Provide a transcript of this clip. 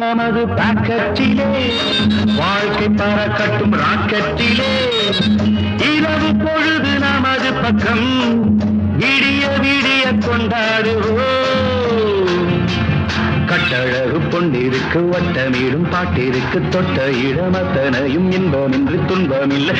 நமது பாக்கெட்டிலே வாழ்க்கை பறக்கட்டும் ராக்கெட்டிலே இரவு பொழுது நமது பக்கம் விடிய விடிய கொண்டாடுவோம் கட்டழகு பொன்னிருக்கு வட்டமிடும் பாட்டிற்கு தொட்ட இடமத்தனையும் இன்பமின்றி துன்பமில்லை